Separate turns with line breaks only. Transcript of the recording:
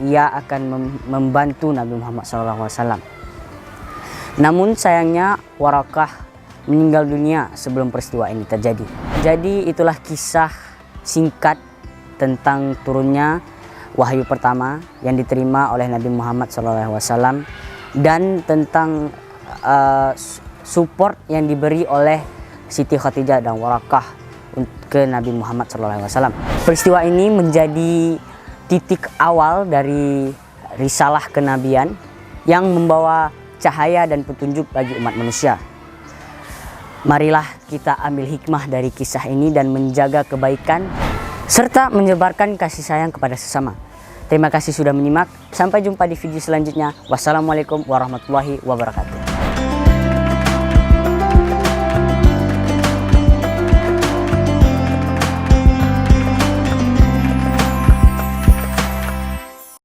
ia akan membantu Nabi Muhammad SAW. Namun sayangnya Warakah meninggal dunia sebelum peristiwa ini terjadi. Jadi itulah kisah singkat tentang turunnya wahyu pertama yang diterima oleh Nabi Muhammad SAW dan tentang support yang diberi oleh Siti Khadijah dan Warakah ke Nabi Muhammad SAW. Peristiwa ini menjadi titik awal dari risalah kenabian yang membawa cahaya dan petunjuk bagi umat manusia. Marilah kita ambil hikmah dari kisah ini dan menjaga kebaikan serta menyebarkan kasih sayang kepada sesama. Terima kasih sudah menyimak. Sampai jumpa di video selanjutnya. Wassalamualaikum warahmatullahi wabarakatuh.